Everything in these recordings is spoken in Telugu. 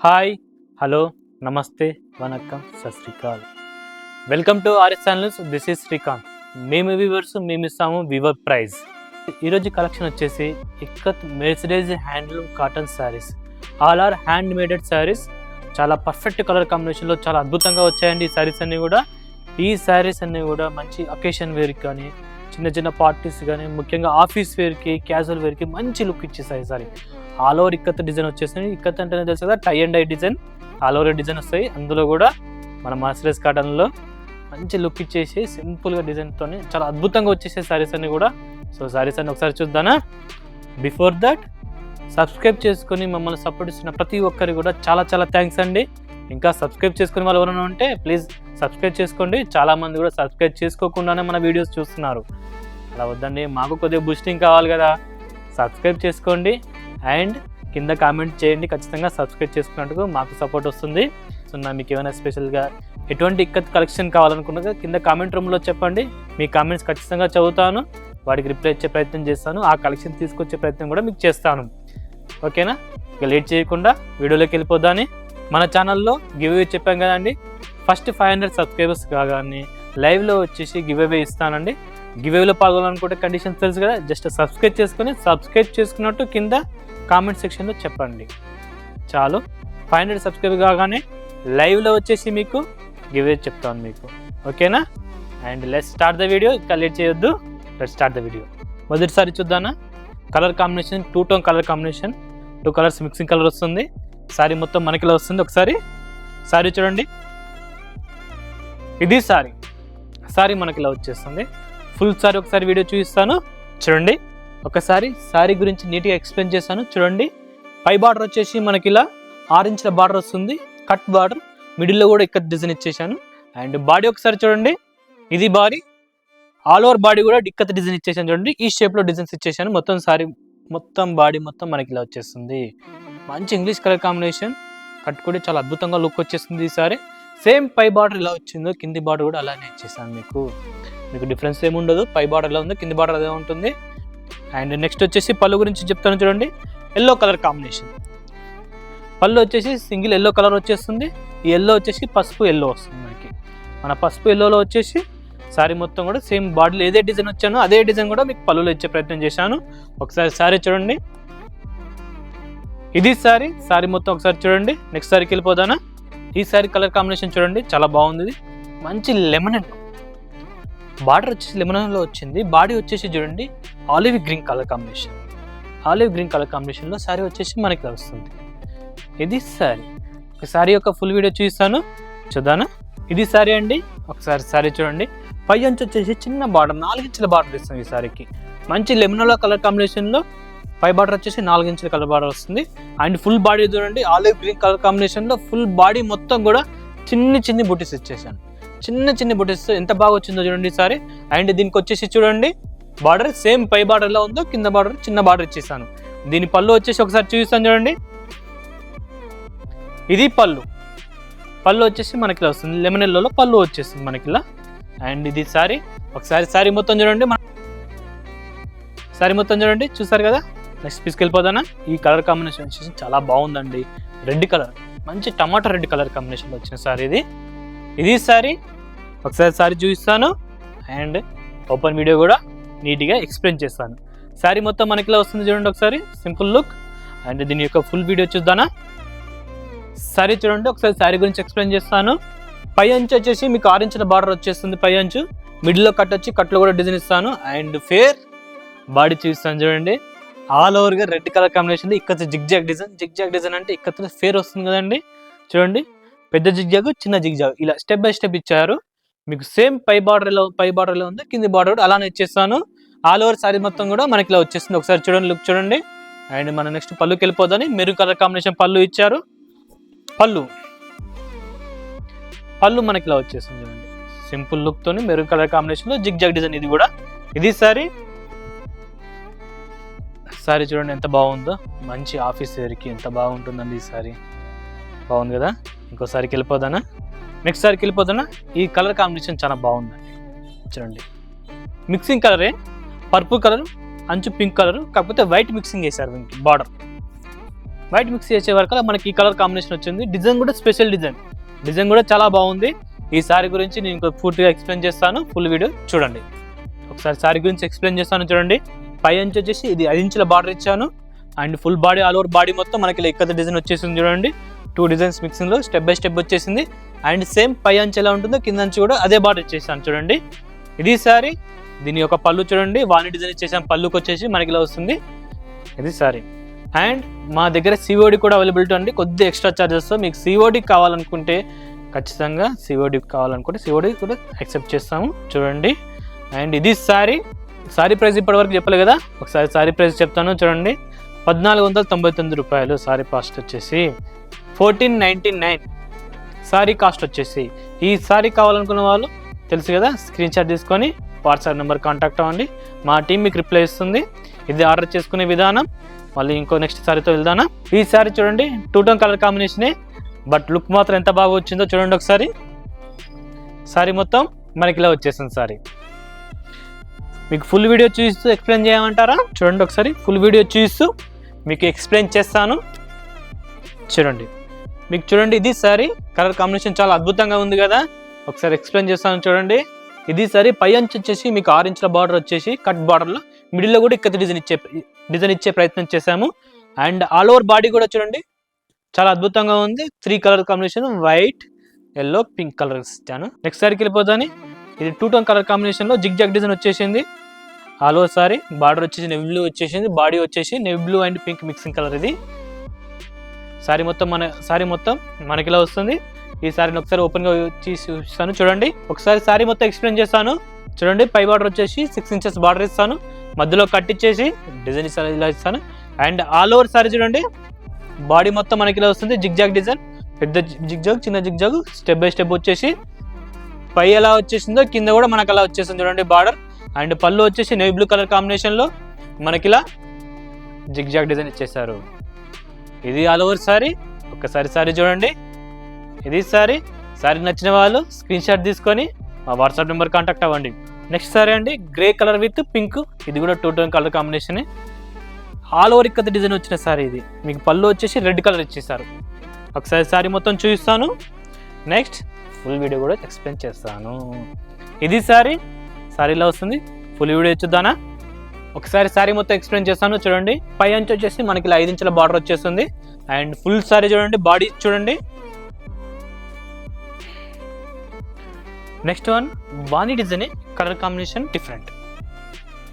హాయ్, హలో, నమస్తే, వనక్కం, సత్ శ్రీ అకాల్. Welcome to RS channels. This is Srikanth. మేము వ్యూవర్స్ మేము ఇస్తాము వ్యూవర్ ప్రైజ్. ఈరోజు కలెక్షన్ వచ్చేసి ikkat mercerised handloom cotton saris, all are hand maded saris. చాలా పర్ఫెక్ట్ కలర్ కాంబినేషన్లో చాలా అద్భుతంగా వచ్చాయండి ఈ శారీస్ అన్నీ కూడా. ఈ శారీస్ అన్నీ కూడా మంచి అకేషన్ వేర్కి కానీ, చిన్న చిన్న పార్టీస్ కానీ, ముఖ్యంగా ఆఫీస్ వేర్కి, క్యాజువల్ వేర్కి మంచి లుక్ ఇచ్చేసాయి sari. All over ikkat design వచ్చేసింది. ఇక్కత్ అంటేనే తెలుసు కదా, tie and dye design, all over design వస్తాయి. అందులో కూడా మన మర్సిడైజ్ కాటన్లో మంచి లుక్ ఇచ్చేసి సింపుల్గా డిజైన్తో చాలా అద్భుతంగా వచ్చేసే శారీస్ అన్నీ కూడా. సో శారీస్ అన్ని ఒకసారి చూద్దానా. బిఫోర్ దట్ సబ్స్క్రైబ్ చేసుకొని మమ్మల్ని సపోర్ట్ ఇస్తున్న ప్రతి ఒక్కరికి కూడా చాలా చాలా థ్యాంక్స్ అండి. ఇంకా సబ్స్క్రైబ్ చేసుకునే వాళ్ళు ఎవరైనా ఉంటే ప్లీజ్ సబ్స్క్రైబ్ చేసుకోండి. చాలామంది కూడా సబ్స్క్రైబ్ చేసుకోకుండానే మన వీడియోస్ చూస్తున్నారు. అలా వద్దండి, మాకు కొద్దిగా బూస్టింగ్ కావాలి కదా. సబ్స్క్రైబ్ చేసుకోండి అండ్ కింద కామెంట్ చేయండి. ఖచ్చితంగా సబ్స్క్రైబ్ చేసుకున్నట్టుగా మాకు సపోర్ట్ వస్తుంది. సో మీకు ఏమైనా స్పెషల్గా ఎటువంటి ఇక్కత్ కలెక్షన్ కావాలనుకున్నా కింద కామెంట్ రూమ్లో చెప్పండి. మీ కామెంట్స్ ఖచ్చితంగా చదువుతాను, వాటికి రిప్లై ఇచ్చే ప్రయత్నం చేస్తాను. ఆ కలెక్షన్ తీసుకొచ్చే ప్రయత్నం కూడా మీకు చేస్తాను. ఓకేనా? ఇక లేట్ చేయకుండా వీడియోలోకి వెళ్ళిపోదాని. మన ఛానల్లో గివ్ అవే చెప్పాం కదండి. ఫస్ట్ 500 సబ్స్క్రైబర్స్ కాగానే లైవ్లో వచ్చేసి గివ్ అవే ఇస్తానండి. గివ్ అవేలో పాల్గొనాలనుకుంటే కండిషన్స్ తెలుసు కదా. జస్ట్ సబ్స్క్రైబ్ చేసుకున్నట్టు కింద కామెంట్ సెక్షన్లో చెప్పండి చాలు. 500 సబ్స్క్రైబర్ కాగానే లైవ్లో వచ్చేసి మీకు గివ్ అవే చెప్తాను మీకు. ఓకేనా? And let's start the video. ఇంకా లేట్ చేయొద్దు, లెట్స్ స్టార్ట్ ద వీడియో. మొదటిసారి చూద్దానా. Colour combination 2 tone colour combination, 2 colours mixing colour వస్తుంది. సారీ మొత్తం మనకిలా వస్తుంది. ఒకసారి సారీ చూడండి. ఇది సారీ మనకి ఇలా వచ్చేస్తుంది. ఫుల్ సారీ ఒకసారి వీడియో చూపిస్తాను చూడండి. ఒకసారి సారీ గురించి నీట్గా ఎక్స్ప్లెయిన్ చేస్తాను చూడండి. పై బార్డర్ వచ్చేసి మనకి ఇలా 6 ఇంచుల బార్డర్ వస్తుంది, కట్ బార్డర్. మిడిల్లో కూడా ఇక్కడ డిజైన్ ఇచ్చేసాను. అండ్ బాడీ ఒకసారి చూడండి. ఇది బాడీ, ఆల్ ఓవర్ బాడీ కూడా ఇక్కత్ డిజైన్ ఇచ్చేసాను చూడండి. ఈ షేప్లో డిజైన్స్ ఇచ్చేసాను. మొత్తం సారీ మొత్తం బాడీ మొత్తం మనకి ఇలా వచ్చేస్తుంది. మంచి ఇంగ్లీష్ కలర్ కాంబినేషన్, కట్టుకుంటే చాలా అద్భుతంగా లుక్ వచ్చేస్తుంది. ఈసారి సేమ్ పై బార్డర్ ఎలా వచ్చిందో కింది బార్డర్ కూడా అలానే ఇచ్చేసాను మీకు డిఫరెన్స్ ఏమి ఉండదు. పై బార్డర్ ఎలా ఉందో కింది బార్డర్ అదే ఉంటుంది. అండ్ నెక్స్ట్ వచ్చేసి పళ్ళు గురించి చెప్తాను చూడండి. ఎల్లో కలర్ కాంబినేషన్, పళ్ళు వచ్చేసి సింగిల్ ఎల్లో కలర్ వచ్చేస్తుంది. ఈ ఎల్లో వచ్చేసి పసుపు ఎల్లో వస్తుంది మనకి. మన పసుపు ఎల్లోలో వచ్చేసి సారీ మొత్తం కూడా సేమ్ బాడీలో ఏదే డిజైన్ వచ్చానో అదే డిజైన్ కూడా మీకు పళ్ళులో ఇచ్చే ప్రయత్నం చేశాను. ఒకసారి సారీ చూడండి. ఇది సారీ మొత్తం ఒకసారి చూడండి. నెక్స్ట్ సారీకి వెళ్ళిపోదానా. ఈ సారీ కలర్ కాంబినేషన్ చూడండి, చాలా బాగుంది. ఇది మంచి లెమన్ బార్డర్ వచ్చేసి లెమన్లో వచ్చింది. బాడీ వచ్చేసి చూడండి olive green colour combination. Olive green colour కాంబినేషన్లో సారీ వచ్చేసి మనకి వస్తుంది. ఇది సారీ యొక్క ఫుల్ వీడియో చూపిస్తాను చూద్దానా. ఇది సారీ అండి. ఒకసారి సారీ చూడండి. పై అంచు వచ్చేసి చిన్న బార్డర్, 4 ఇంచుల బార్డర్ ఇస్తుంది ఈ సారీకి. మంచి లెమన్లో కలర్ కాంబినేషన్లో పై బార్డర్ వచ్చేసి 4 ఇంచుల కలర్ బార్డర్ వస్తుంది. అండ్ ఫుల్ బాడీ చూడండి ఆలివ్ గ్రీన్ కలర్ కాంబినేషన్లో ఫుల్ బాడీ మొత్తం కూడా చిన్ని బుటీస్ ఇచ్చేసాను. చిన్ని బుటీస్ ఎంత బాగా వచ్చిందో చూడండి ఈసారి. అండ్ దీనికి వచ్చేసి చూడండి బార్డర్ సేమ్ పై బార్డర్ ఎలా ఉందో కింద బార్డర్ చిన్న బార్డర్ ఇచ్చేసాను. దీని పళ్ళు వచ్చేసి ఒకసారి చూపిస్తాను చూడండి. ఇది పళ్ళు వచ్చేసి మనకి ఇలా వస్తుంది. లెమన్ ఎల్లోలో పళ్ళు వచ్చేస్తుంది మనకి ఇలా. అండ్ ఇది ఒకసారి సారీ మొత్తం చూడండి. సారీ మొత్తం చూడండి, చూసారు కదా. నెక్స్ట్ పీస్కి వెళ్ళిపోదానా. ఈ కలర్ కాంబినేషన్ వచ్చేసి చాలా బాగుందండి. రెడ్ కలర్, మంచి టమాటా రెడ్ కలర్ కాంబినేషన్లో వచ్చిన సారీ ఇది సారీ. ఒకసారి సారీ చూపిస్తాను అండ్ ఓపెన్ వీడియో కూడా నీట్గా ఎక్స్ప్లెయిన్ చేస్తాను. సారీ మొత్తం మనకి ఇలా వస్తుంది చూడండి. ఒకసారి సింపుల్ లుక్. అండ్ దీని యొక్క ఫుల్ వీడియో చూద్దానా. సారీ చూడండి. ఒకసారి సారీ గురించి ఎక్స్ప్లెయిన్ చేస్తాను. పై అంచు వచ్చేసి మీకు 6 ఇంచుల బార్డర్ వచ్చేస్తుంది పై అంచు. మిడిల్లో కట్ వచ్చి కట్లో కూడా డిజైన్ ఇస్తాను. అండ్ ఫేర్ బాడీ చూపిస్తాను చూడండి. ఆల్ ఓవర్గా red colour combination. Ikat zigzag design అంటే ఇక్కత్ ఫేర్ వస్తుంది కదండి. చూడండి, పెద్ద జిగ్జాగ్ చిన్న జిగ్జాగ్ ఇలా స్టెప్ బై స్టెప్ ఇచ్చారు మీకు. సేమ్ పై బార్డర్ ఎలా ఉందో కింది బార్డర్ కూడా అలానే ఇచ్చేస్తాను. ఆల్ ఓవర్ సారీ మొత్తం కూడా మనకి ఇలా వచ్చేస్తుంది. ఒకసారి చూడండి, లుక్ చూడండి. అండ్ మన నెక్స్ట్ పళ్ళుకి వెళ్ళిపోదని. మెరూన్ కలర్ కాంబినేషన్ పళ్ళు ఇచ్చారు. పళ్ళు మనకి ఇలా వచ్చేస్తుంది చూడండి. సింపుల్ లుక్ తోని మెరూన్ కలర్ కాంబినేషన్ లో జిగ్జాగ్ డిజైన్. ఇది కూడా ఇది సారీ చూడండి ఎంత బాగుందో. మంచి ఆఫీస్ వేర్కి ఎంత బాగుంటుందండి ఈ సారీ. బాగుంది కదా. ఇంకోసారికి వెళ్ళిపోదానా. నెక్స్ట్ సారికి వెళ్ళిపోదానా. ఈ కలర్ కాంబినేషన్ చాలా బాగుందండి చూడండి. మిక్సింగ్ కలరే, పర్పుల్ కలర్, అంచు పింక్ కలర్, కాకపోతే వైట్ మిక్సింగ్ వేశారు దీనికి బార్డర్. వైట్ మిక్స్ చేసే వరకు మనకి ఈ కలర్ కాంబినేషన్ వచ్చింది. డిజైన్ కూడా స్పెషల్ డిజైన్ కూడా చాలా బాగుంది. ఈ సారీ గురించి నేను పూర్తిగా ఎక్స్ప్లెయిన్ చేస్తాను, ఫుల్ వీడియో చూడండి. ఒకసారి సారీ గురించి ఎక్స్ప్లెయిన్ చేస్తాను చూడండి. పై అంచు వచ్చేసి ఇది 5 ఇంచుల బార్డర్ ఇచ్చాను. And full body all over body మొత్తం మనకి ఇలా ఇక్కత డిజైన్ వచ్చేసింది చూడండి. 2 డిజైన్స్ మిక్సింగ్లో స్టెప్ బై స్టెప్ వచ్చేసింది. అండ్ సేమ్ పై అంచు ఎలా ఉంటుందో కింద అంచు కూడా అదే బార్డర్ ఇచ్చేసాను చూడండి. ఇది సారీ, దీని యొక్క పళ్ళు చూడండి, వాణి డిజైన్ ఇచ్చేసాం. పళ్ళుకి వచ్చేసి మనకి ఇలా వస్తుంది. ఇది సారీ. అండ్ మా దగ్గర సిఓడి కూడా అవైలబిలిటీ అండి, కొద్దిగా ఎక్స్ట్రా చార్జెస్. మీకు సిఓడి కావాలనుకుంటే ఖచ్చితంగా సిఓడి కూడా యాక్సెప్ట్ చేస్తాము చూడండి. అండ్ ఇది సారీ ప్రైస్ ఇప్పటివరకు చెప్పలేదు కదా, ఒకసారి సారీ ప్రైస్ చెప్తాను చూడండి. 1499 రూపాయలు సారీ కాస్ట్ వచ్చేసి. 1499 సారీ కాస్ట్ వచ్చేసి. ఈ సారీ కావాలనుకున్న వాళ్ళు తెలుసు కదా, స్క్రీన్ షాట్ తీసుకొని వాట్సాప్ నెంబర్ కాంటాక్ట్ అవ్వండి, మా టీం మీకు రిప్లై ఇస్తుంది. ఇది ఆర్డర్ చేసుకునే విధానం. మళ్ళీ ఇంకో నెక్స్ట్ సారీతో వెళ్దానా. ఈ సారీ చూడండి 2 టోన్ కలర్ కాంబినేషనే, బట్ లుక్ మాత్రం ఎంత బాగా వచ్చిందో చూడండి ఒకసారి. సారీ మొత్తం మనకి ఇలా వచ్చేసింది సారీ. మీకు ఫుల్ వీడియో చూస్తూ ఎక్స్ప్లెయిన్ చేయమంటారా? చూడండి ఒకసారి ఫుల్ వీడియో చూస్తూ మీకు ఎక్స్ప్లెయిన్ చేస్తాను చూడండి. మీకు చూడండి ఇది సారీ కలర్ కాంబినేషన్ చాలా అద్భుతంగా ఉంది కదా, ఒకసారి ఎక్స్ప్లెయిన్ చేస్తాను చూడండి. ఇది సారీ పై అంచు వచ్చేసి మీకు 6 ఇంచుల బార్డర్ వచ్చేసి కట్ బార్డర్లో మిడిల్లో కూడా ఇక్కత డిజైన్ ఇచ్చే ప్రయత్నం చేశాము. అండ్ ఆల్ ఓవర్ బాడీ కూడా చూడండి చాలా అద్భుతంగా ఉంది. 3 colour combination, white, yellow, pink colour ఇచ్చాను. నెక్స్ట్ సారీకి వెళ్ళిపోతాను. ఇది 2 టోన్ కలర్ కాంబినేషన్లో జిగ్ జాగ్ డిజైన్ వచ్చేసింది. ఆల్ ఓవర్ సారీ బార్డర్ వచ్చేసి నెవీ బ్లూ వచ్చేసింది, బాడీ వచ్చేసి navy blue and pink mixing colour. ఇది సారీ మొత్తం మనకి ఇలా వస్తుంది. ఈ సారీని ఒకసారి ఓపెన్గా చూస్తాను చూడండి. ఒకసారి సారీ మొత్తం ఎక్స్ప్లెయిన్ చేస్తాను చూడండి. పై బార్డర్ వచ్చేసి 6 ఇంచెస్ బార్డర్ ఇస్తాను, మధ్యలో కట్ ఇచ్చేసి డిజైన్ ఇలా ఇస్తాను. అండ్ ఆల్ ఓవర్ సారీ చూడండి బాడీ మొత్తం మనకి ఇలా వస్తుంది. జిగ్ జాగ్ డిజైన్, పెద్ద జిగ్ జాగ్, చిన్న zig zag, step by step వచ్చేసి పై ఎలా వచ్చేసిందో కింద కూడా మనకు అలా వచ్చేసింది చూడండి బార్డర్. అండ్ పళ్ళు వచ్చేసి నేవీ బ్లూ కలర్ కాంబినేషన్లో మనకి ఇలా జిగ్ జాగ్ డిజైన్ ఇచ్చేసారు. ఇది ఆల్ ఓవర్ సారీ. ఒక్కసారి సారీ చూడండి. ఇది సారీ నచ్చిన వాళ్ళు స్క్రీన్ షాట్ తీసుకొని మా వాట్సాప్ నెంబర్ కాంటాక్ట్ అవ్వండి. నెక్స్ట్ సారీ అండి గ్రే కలర్ విత్ పింక్, ఇది కూడా 2 tone colour combination. All over ikkat design వచ్చిన సారీ ఇది. మీకు పళ్ళు వచ్చేసి రెడ్ కలర్ ఇచ్చేసారు. ఒకసారి సారీ మొత్తం చూపిస్తాను, నెక్స్ట్ ఫుల్ వీడియో కూడా ఎక్స్ప్లెయిన్ చేస్తాను. ఇది సారీలో వస్తుంది. ఫుల్ వీడియో చూద్దానా. ఒకసారి సారీ మొత్తం ఎక్స్ప్లెయిన్ చేస్తాను చూడండి. పై అంచు వచ్చేసి మనకి ఇలా 5 ఇంచుల బార్డర్ వచ్చేస్తుంది. అండ్ ఫుల్ సారీ చూడండి, బాడీ చూడండి. నెక్స్ట్ వన్ వాణి డిజైన్, కలర్ కాంబినేషన్ డిఫరెంట్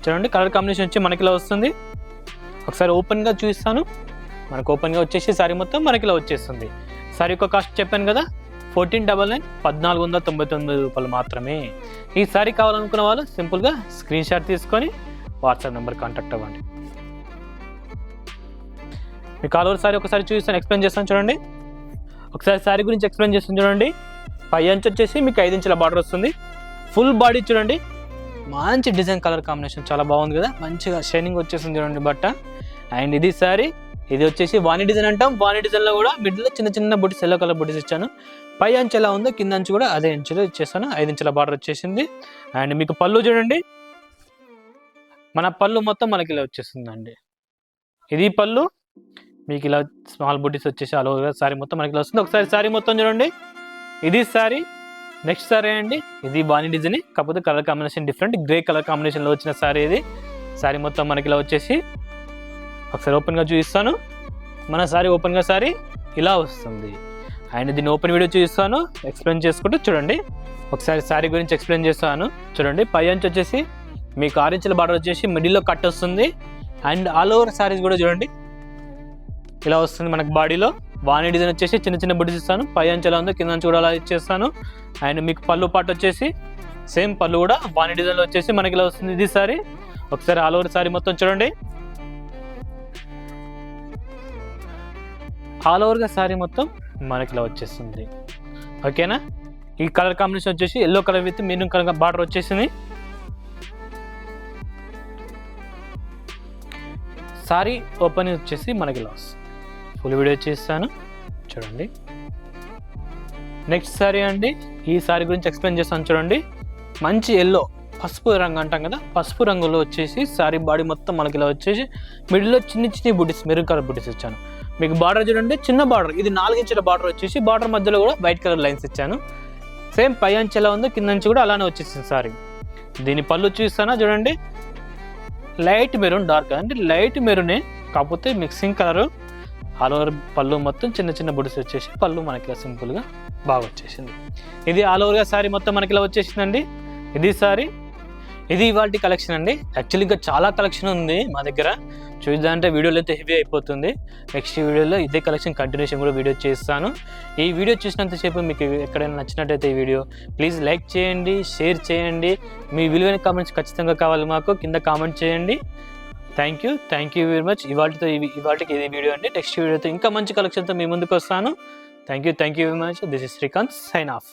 చూడండి. కలర్ కాంబినేషన్ వచ్చి మనకి ఇలా వస్తుంది. ఒకసారి ఓపెన్గా చూపిస్తాను. మనకు ఓపెన్గా వచ్చేసి సారీ మొత్తం మనకి ఇలా వచ్చేస్తుంది. సారీ యొక్క కాస్ట్ చెప్పాను కదా, 1499, 1499 రూపాయలు మాత్రమే. ఈ సారీ కావాలనుకున్న వాళ్ళు సింపుల్గా స్క్రీన్ షాట్ తీసుకొని వాట్సాప్ నెంబర్ కాంటాక్ట్ అవ్వండి. మీకు ఆల్ ఓవర్ సారీ ఒకసారి చూపిస్తాను, ఎక్స్ప్లెయిన్ చేస్తాను చూడండి. ఒకసారి సారీ గురించి ఎక్స్ప్లెయిన్ చేస్తాను చూడండి. పై అంచు వచ్చేసి మీకు 5 ఇంచుల బార్డర్ వస్తుంది. ఫుల్ బాడీ చూడండి, మంచి డిజైన్ కలర్ కాంబినేషన్ చాలా బాగుంది కదా, మంచిగా షైనింగ్ వచ్చేసింది చూడండి బట్ట. అండ్ ఇది సారీ, ఇది వచ్చేసి వాణి డిజైన్ అంటాం. వాణి డిజైన్లో కూడా మిడిల్లో చిన్న చిన్న బుటీస్, ఎల్లో కలర్ బుటీస్ ఇచ్చాను. పై అంచు ఎలా ఉందో కింద అంచు కూడా అదే అంచులో ఇచ్చేసాను. 5 ఇంచుల బార్డర్ వచ్చేసింది. అండ్ మీకు పళ్ళు చూడండి, మన పళ్ళు మొత్తం మనకి ఇలా వచ్చేస్తుందండి. ఇది పళ్ళు, మీకు ఇలా స్మాల్ బుటీస్ వచ్చేసి ఆల్ ఓవర్ సారీ మొత్తం మనకి ఇలా వస్తుంది. ఒకసారి సారీ మొత్తం చూడండి. ఇది సారీ. నెక్స్ట్ సారీ అండి, ఇది వాణి డిజైన్, కాకపోతే colour combination different, grey colour కాంబినేషన్లో వచ్చిన సారీ ఇది. సారీ మొత్తం మనకి ఇలా వచ్చేసి ఒకసారి ఓపెన్గా చూపిస్తాను. మన సారీ ఓపెన్గా సారీ ఇలా వస్తుంది. అండ్ దీన్ని ఓపెన్ వీడియో చూపిస్తాను, ఎక్స్ప్లెయిన్ చేసుకుంటూ చూడండి. ఒకసారి సారీ గురించి ఎక్స్ప్లెయిన్ చేస్తాను చూడండి. పై అంచు వచ్చేసి మీకు 6 ఇంచుల బార్డర్ వచ్చేసి మిడిల్లో కట్ వస్తుంది. అండ్ ఆల్ ఓవర్ సారీస్ కూడా చూడండి ఇలా వస్తుంది మనకు బాడీలో. వాణి డిజైన్ వచ్చేసి చిన్న చిన్న బుడ్డీస్ ఇస్తాను. పై అంచు ఎలా ఉందో కింద అంచు కూడా అలా ఇచ్చేస్తాను. అండ్ మీకు పళ్ళు పాటు వచ్చేసి సేమ్ పళ్ళు కూడా వాణి డిజైన్లో వచ్చేసి మనకి ఇలా వస్తుంది. ఇది సారీ. ఒకసారి ఆల్ ఓవర్ సారీ మొత్తం చూడండి. ఆల్ ఓవర్గా సారీ మొత్తం మనకి ఇలా వచ్చేస్తుంది. ఓకేనా. ఈ కలర్ కాంబినేషన్ వచ్చేసి yellow colour with maroon colour border వచ్చేసింది. సారీ ఓపెన్ వచ్చేసి మనకి ఇలా వస్తుంది. ఫుల్ వీడియో చేస్తాను చూడండి. నెక్స్ట్ సారీ అండి, ఈ సారీ గురించి ఎక్స్ప్లెయిన్ చేస్తాను చూడండి. మంచి ఎల్లో, పసుపు రంగు అంటాం కదా, పసుపు రంగులో వచ్చేసి సారీ బాడీ మొత్తం మనకి ఇలా వచ్చేసి మిడిల్లో చిన్ని చిన్ని బుటీస్, మెరూన్ కలర్ బుటీస్ ఇచ్చాను. మీకు బార్డర్ చూడండి, చిన్న బార్డర్, ఇది 4 ఇంచుల బార్డర్ వచ్చేసి బార్డర్ మధ్యలో కూడా వైట్ కలర్ లైన్స్ ఇచ్చాను. సేమ్ పై అంచు ఎలా ఉందో కింద నుంచి కూడా అలానే వచ్చేసింది సారీ. దీని పళ్ళు చూస్తానా చూడండి, లైట్ మెరూన్, డార్క్ అంటే లైట్ మెరూనే, కాకపోతే మిక్సింగ్ కలరు. ఆల్ ఓవర్ పళ్ళు మొత్తం చిన్న చిన్న బుడిసి వచ్చేసి పళ్ళు మనకి ఇలా సింపుల్గా బాగా వచ్చేసింది. ఇది ఆల్ ఓవర్గా సారీ మొత్తం మనకి ఇలా వచ్చేసిందండి. ఇది సారీ, ఇది ఇవాల్టి కలెక్షన్ అండి. యాక్చువల్లీ ఇంకా చాలా కలెక్షన్ ఉంది మా దగ్గర, చూద్దామంటే వీడియోలో అయితే హెవీ అయిపోతుంది. నెక్స్ట్ వీడియోలో ఇదే కలెక్షన్ కంటిన్యూషన్ కూడా వీడియో చేస్తాను. ఈ వీడియో చూసినంతసేపు మీకు ఎక్కడైనా నచ్చినట్టయితే ఈ వీడియో ప్లీజ్ లైక్ చేయండి, షేర్ చేయండి. మీ విలువైన కామెంట్స్ ఖచ్చితంగా కావాలి మాకు, కింద కామెంట్ చేయండి. Thank you very much. ఇవాళకి ఇది వీడియో అండి. నెక్స్ట్ వీడియోతో ఇంకా మంచి కలెక్షన్తో మీ ముందుకు వస్తాను. Thank you very much. This is Srikanth, sign of.